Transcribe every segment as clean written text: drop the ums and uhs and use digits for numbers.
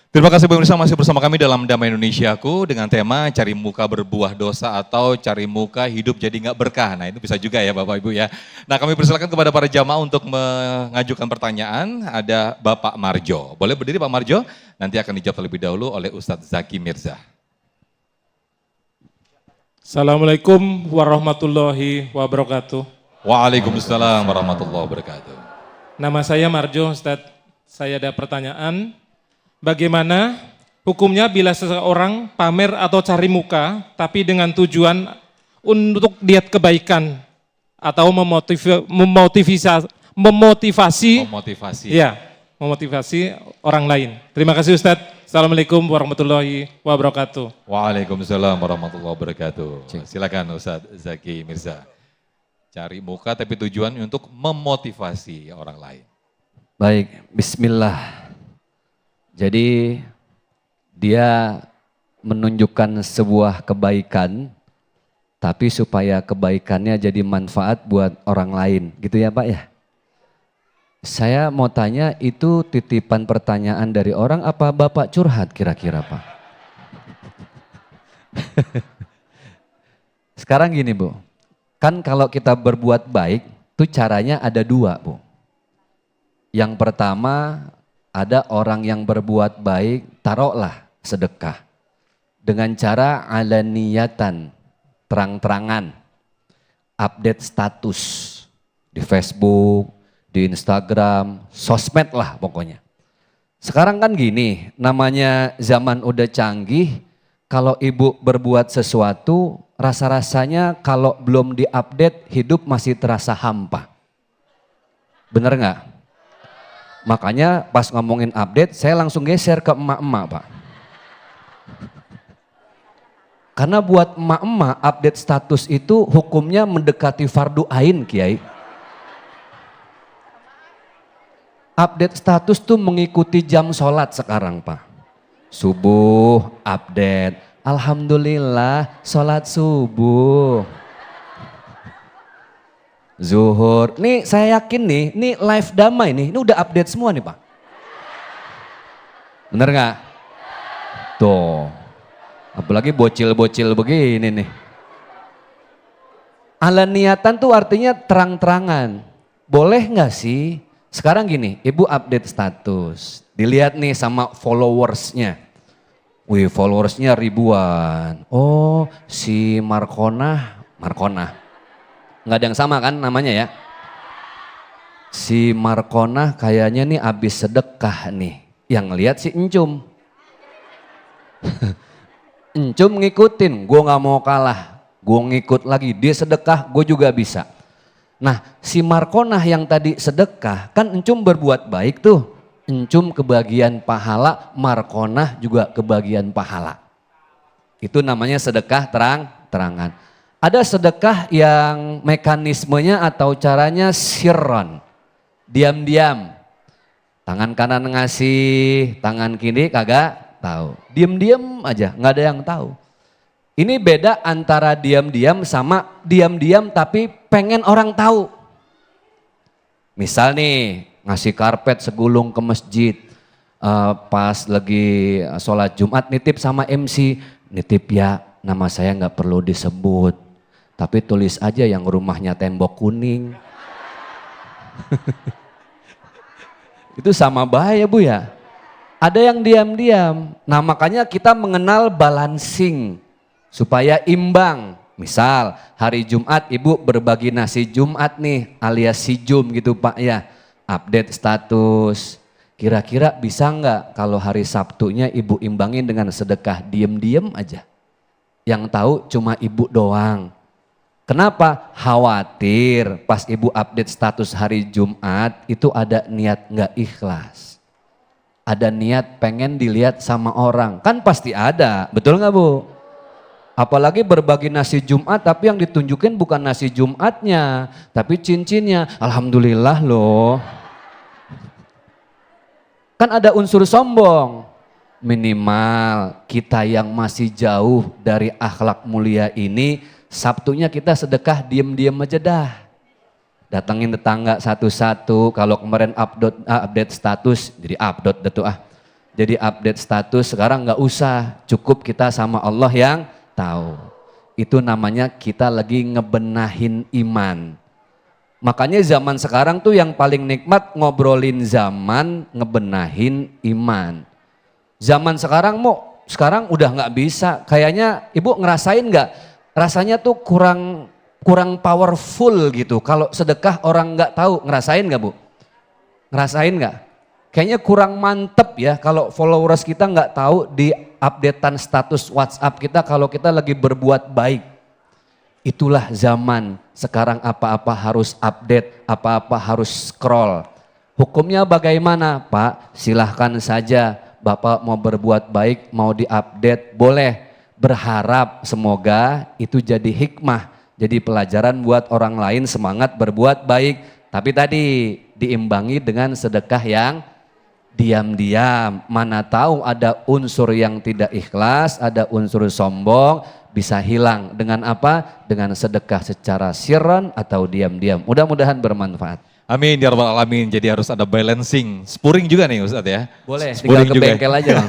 Terima kasih pemirsa masih bersama kami dalam Damai Indonesiaku dengan tema cari muka berbuah dosa atau cari muka hidup jadi nggak berkah. Nah itu bisa juga ya Bapak Ibu ya. Nah kami persilakan kepada para jamaah untuk mengajukan pertanyaan. Ada Bapak Marjo. Boleh berdiri Pak Marjo? Nanti akan dijawab terlebih dahulu oleh Ustadz Zaki Mirza. Assalamualaikum warahmatullahi wabarakatuh. Waalaikumsalam warahmatullahi wabarakatuh. Nama saya Marjo, Ustadz. Saya ada pertanyaan. Bagaimana hukumnya bila seseorang pamer atau cari muka, tapi dengan tujuan untuk diet kebaikan atau memotivasi orang lain. Terima kasih Ustadz. Assalamualaikum warahmatullahi wabarakatuh. Waalaikumsalam warahmatullahi wabarakatuh. Silakan Ustadz Zaki Mirza. Cari muka tapi tujuan untuk memotivasi orang lain. Baik, bismillah. Jadi dia menunjukkan sebuah kebaikan, tapi supaya kebaikannya jadi manfaat buat orang lain, gitu ya Pak ya? Saya mau tanya, itu titipan pertanyaan dari orang apa Bapak curhat kira-kira Pak? Sekarang gini Bu, kan kalau kita berbuat baik, tuh caranya ada dua Bu. Yang pertama, ada orang yang berbuat baik, taruhlah sedekah. Dengan cara alaniyatan, terang-terangan, update status di Facebook, di Instagram, sosmed lah pokoknya. Sekarang kan gini, namanya zaman udah canggih, kalau ibu berbuat sesuatu, rasa-rasanya kalau belum diupdate, hidup masih terasa hampa. Bener nggak? Makanya pas ngomongin update, saya langsung geser ke emak-emak Pak. Karena buat emak-emak update status itu hukumnya mendekati fardu ain Kiai. Update status tuh mengikuti jam sholat sekarang Pak. Subuh update, alhamdulillah sholat subuh. Zuhur, nih saya yakin nih live damai nih, ini udah update semua nih Pak. Bener gak? Tuh, apalagi bocil-bocil begini nih. Alaniyatan tuh artinya terang-terangan. Boleh gak sih? Sekarang gini, ibu update status, dilihat nih sama followersnya. Wih followersnya ribuan. Oh si Markona. Nggak ada yang sama kan namanya ya. Si Markona kayaknya nih abis sedekah nih. Yang lihat si Encum. Encum ngikutin, gue nggak mau kalah. Gue ngikut lagi, dia sedekah, gue juga bisa. Nah si Markona yang tadi sedekah, kan Encum berbuat baik tuh. Encum kebagian pahala, Markona juga kebagian pahala. Itu namanya sedekah terang-terangan. Ada sedekah yang mekanismenya atau caranya sirron, diam-diam. Tangan kanan ngasih, tangan kiri kagak tahu. Diam-diam aja, nggak ada yang tahu. Ini beda antara diam-diam sama diam-diam tapi pengen orang tahu. Misal nih, ngasih karpet segulung ke masjid, pas lagi sholat Jumat nitip sama MC, nitip ya nama saya nggak perlu disebut. Tapi tulis aja yang rumahnya tembok kuning. Itu sama bahaya Bu ya. Ada yang diam-diam. Nah makanya kita mengenal balancing. Supaya imbang. Misal hari Jumat ibu berbagi nasi Jumat nih alias si Jum gitu Pak ya. Update status. Kira-kira bisa nggak kalau hari Sabtunya ibu imbangin dengan sedekah diem-diem aja. Yang tahu cuma ibu doang. Kenapa? Khawatir pas ibu update status hari Jumat itu ada niat nggak ikhlas. Ada niat pengen dilihat sama orang. Kan pasti ada, betul nggak Bu? Apalagi berbagi nasi Jumat tapi yang ditunjukin bukan nasi Jumatnya. Tapi cincinnya, alhamdulillah loh. Kan ada unsur sombong. Minimal kita yang masih jauh dari akhlak mulia ini, Sabtunya kita sedekah diem-diem aja dah. Datangin tetangga satu-satu, kalau kemarin update status, jadi update dah tuh Jadi update status sekarang nggak usah, cukup kita sama Allah yang tahu. Itu namanya kita lagi ngebenahin iman. Makanya zaman sekarang tuh yang paling nikmat ngobrolin zaman, ngebenahin iman. Zaman sekarang udah nggak bisa. Kayaknya ibu ngerasain nggak? Rasanya tuh kurang powerful gitu. Kalau sedekah orang nggak tahu, ngerasain nggak bu? Ngerasain nggak? Kayaknya kurang mantep ya kalau followers kita nggak tahu di updatean status WhatsApp kita kalau kita lagi berbuat baik. Itulah zaman sekarang, apa-apa harus update, apa-apa harus scroll. Hukumnya bagaimana Pak? Silahkan saja Bapak mau berbuat baik, mau diupdate, boleh. Berharap semoga itu jadi hikmah, jadi pelajaran buat orang lain semangat berbuat baik. Tapi tadi diimbangi dengan sedekah yang diam-diam. Mana tahu ada unsur yang tidak ikhlas, ada unsur sombong, bisa hilang. Dengan apa? Dengan sedekah secara sirran atau diam-diam. Mudah-mudahan bermanfaat. Amin ya rabbal alamin. Jadi harus ada balancing. Spuring juga nih Ustadz ya. Boleh, Spuring tinggal ke juga. bengkel aja Bang.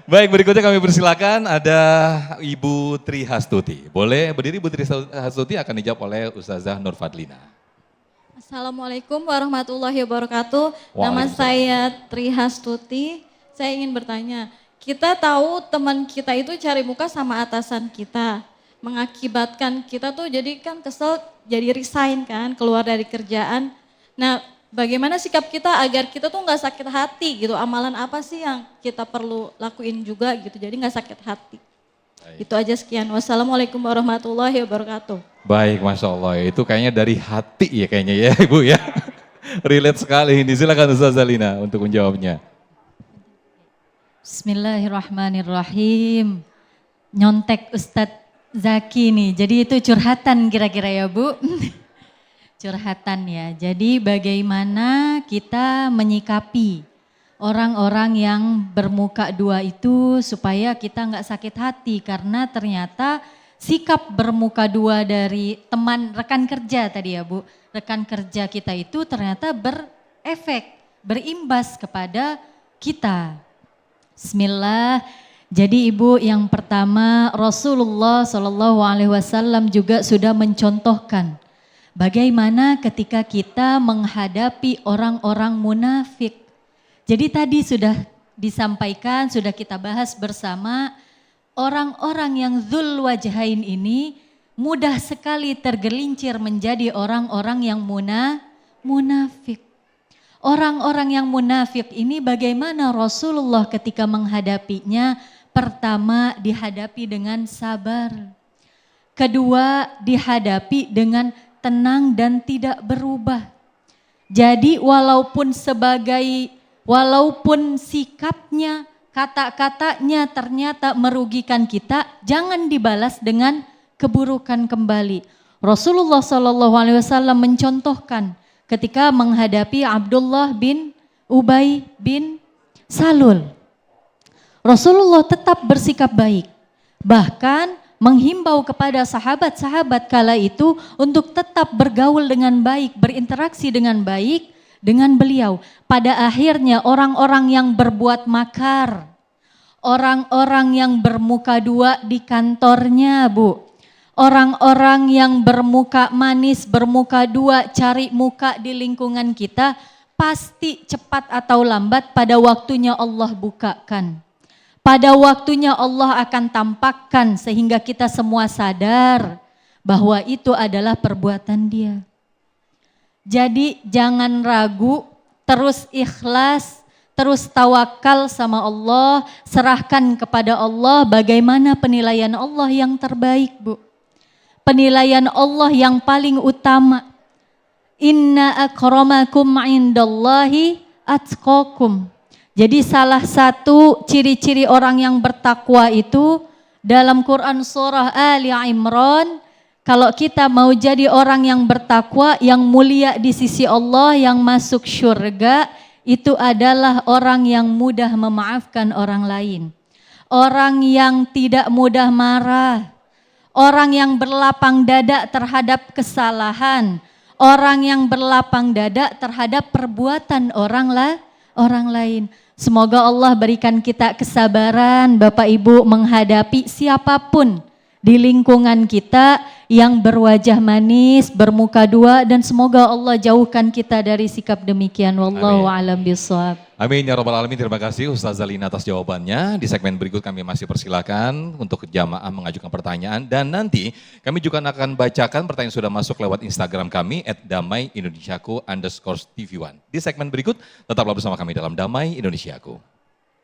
Baik, berikutnya kami persilakan ada Ibu Tri Hastuti. Boleh berdiri Ibu Tri Hastuti, akan dijawab oleh Ustazah Nur Fadlina. Assalamualaikum warahmatullahi wabarakatuh. Nama saya Tri Hastuti. Saya ingin bertanya, kita tahu teman kita itu cari muka sama atasan kita. Mengakibatkan kita tuh jadi kan kesel, jadi resign kan, keluar dari kerjaan. Nah, bagaimana sikap kita agar kita tuh nggak sakit hati gitu? Amalan apa sih yang kita perlu lakuin juga gitu, jadi nggak sakit hati. Itu aja, sekian. Wassalamualaikum warahmatullahi wabarakatuh. Baik, Masya Allah. Itu kayaknya dari hati ya kayaknya ya Ibu ya. Relate sekali ini. Silakan Ustazah Lina untuk menjawabnya. Bismillahirrahmanirrahim. Nyontek Ustadz Zaki nih, jadi itu curhatan kira-kira ya Bu. Curhatan ya, jadi bagaimana kita menyikapi orang-orang yang bermuka dua itu supaya kita nggak sakit hati. Karena ternyata sikap bermuka dua dari teman rekan kerja tadi ya Bu, rekan kerja kita itu ternyata berefek, berimbas kepada kita. Bismillah. Jadi Ibu, yang pertama Rasulullah SAW juga sudah mencontohkan bagaimana ketika kita menghadapi orang-orang munafik. Jadi tadi sudah disampaikan, sudah kita bahas bersama, orang-orang yang dzul wajhain ini mudah sekali tergelincir menjadi orang-orang yang munafik. Orang-orang yang munafik ini bagaimana Rasulullah ketika menghadapinya? Pertama, dihadapi dengan sabar. Kedua, dihadapi dengan tenang dan tidak berubah. Jadi walaupun sikapnya, kata-katanya ternyata merugikan kita, jangan dibalas dengan keburukan kembali. Rasulullah SAW mencontohkan ketika menghadapi Abdullah bin Ubay bin Salul. Rasulullah tetap bersikap baik. Bahkan menghimbau kepada sahabat-sahabat kala itu untuk tetap bergaul dengan baik, berinteraksi dengan baik dengan beliau. Pada akhirnya orang-orang yang berbuat makar, orang-orang yang bermuka dua di kantornya Bu, orang-orang yang bermuka manis, bermuka dua, cari muka di lingkungan kita, pasti cepat atau lambat pada waktunya Allah bukakan. Pada waktunya Allah akan tampakkan sehingga kita semua sadar bahwa itu adalah perbuatan dia. Jadi jangan ragu, terus ikhlas, terus tawakal sama Allah, serahkan kepada Allah bagaimana penilaian Allah yang terbaik Bu. Penilaian Allah yang paling utama. Inna akramakum indallahi atqakum. Jadi salah satu ciri-ciri orang yang bertakwa itu dalam Quran surah Ali Imran, kalau kita mau jadi orang yang bertakwa, yang mulia di sisi Allah, yang masuk syurga, itu adalah orang yang mudah memaafkan orang lain. Orang yang tidak mudah marah, orang yang berlapang dada terhadap kesalahan, orang yang berlapang dada terhadap perbuatan orang lain. Semoga Allah berikan kita kesabaran Bapak Ibu menghadapi siapapun di lingkungan kita yang berwajah manis, bermuka dua, dan semoga Allah jauhkan kita dari sikap demikian. Wallahu a'lam bishawab. Amin ya rabbal alamin. Terima kasih Ustaz Zalina atas jawabannya. Di segmen berikut kami masih persilakan untuk jamaah mengajukan pertanyaan, dan nanti kami juga akan bacakan pertanyaan yang sudah masuk lewat Instagram kami @damaiindonesiaku_tv1. Di segmen berikut tetaplah bersama kami dalam Damai Indonesiaku.